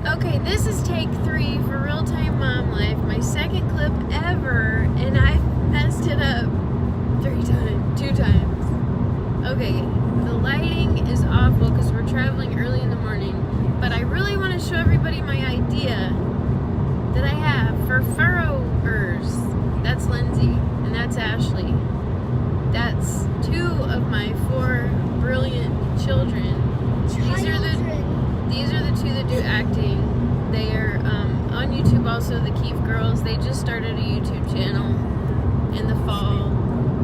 Okay, this is take 3 for Real Time Mom Life, my second clip ever, and I messed it up 2 times. Okay, the lighting is awful because we're traveling early in the morning, but I really want to show everybody my idea that I have for furrowers. That's Lindsay, and that's Ashley. That's 2 of my 4 brilliant children. These are the 2 that do acting. They are on YouTube also, the Keefe girls. They just started a YouTube channel in the fall,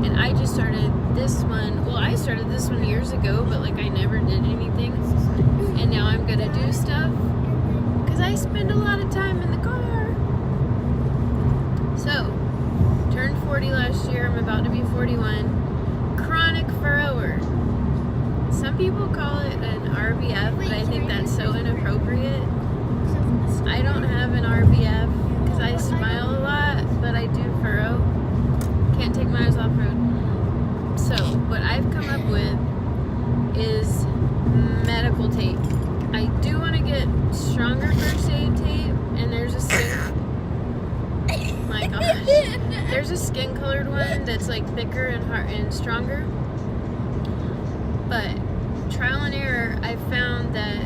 and I just started this one. Well, I started this one years ago, but like I never did anything, and now I'm gonna do stuff because I spend a lot of time in the car. So, turned 40 last year. I'm about to be 41. Chronic furrower. Some people call it an RBF, but I think that's so inappropriate. I don't have an RBF because I smile a lot, but I do furrow. Can't take my eyes off road. So, what I've come up with is medical tape. I do want to get stronger first aid tape, and there's a skin. My gosh. There's a skin colored one that's like thicker and hard and stronger. But trial and error, I found that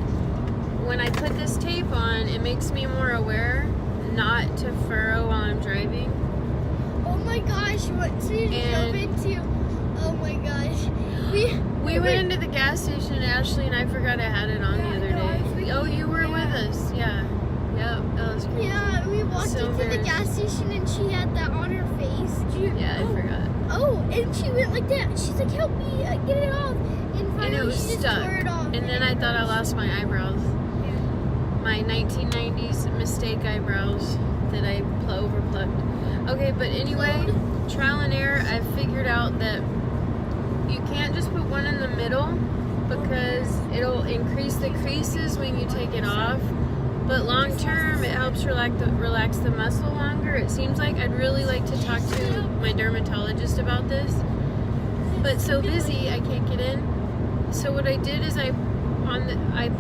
when I put this tape on, it makes me more aware not to furrow while I'm driving. Oh my gosh, what did you jump into? Oh my gosh. We went into the gas station, Ashley, and I forgot I had it on the other day. Oh, you were with us, yeah. Yep, that was crazy. Yeah, we walked into the gas station and she had that on her face. Yeah, I forgot. Oh, and she went like that. She's like, help me, get it off. And it was stuck. And then I thought I lost my eyebrows. My 1990s mistake eyebrows that I overplucked. Okay, but anyway, trial and error, I figured out that you can't just put one in the middle because it'll increase the creases when you take it off. But long term, it helps relax the muscle longer. It seems like I'd really like to talk to my dermatologist about this. But so busy, I can't get in. So what I did is I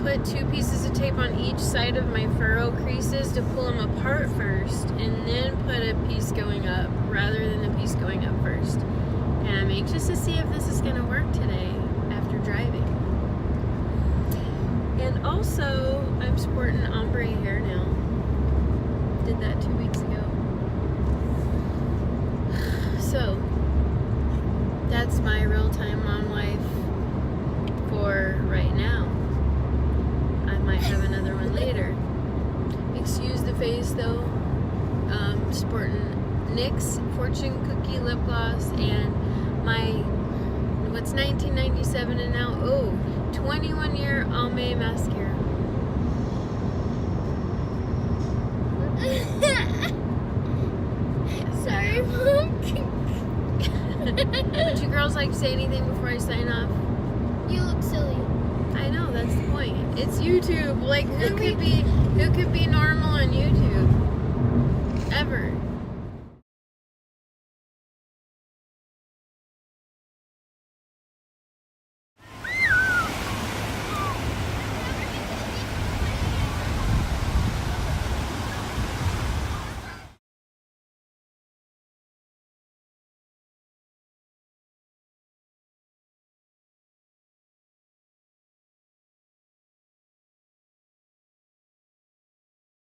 put 2 pieces of tape on each side of my furrow creases to pull them apart first, and then put a piece going up rather than the piece going up first. And I'm anxious to see if this is going to work today after driving. And also, I'm sporting ombre hair now. Did that 2 weeks ago. So, that's my real-time mom life for right now. I might have another one later. Excuse the face though. Sporting NYX Fortune Cookie Lip Gloss and my, what's 1997 and now? Oh, 21-year Almay mascara. Sorry, Mom. Would you girls like to say anything before I sign off? You look silly. I know, that's the point. It's YouTube. Like, who could be normal on YouTube? Ever.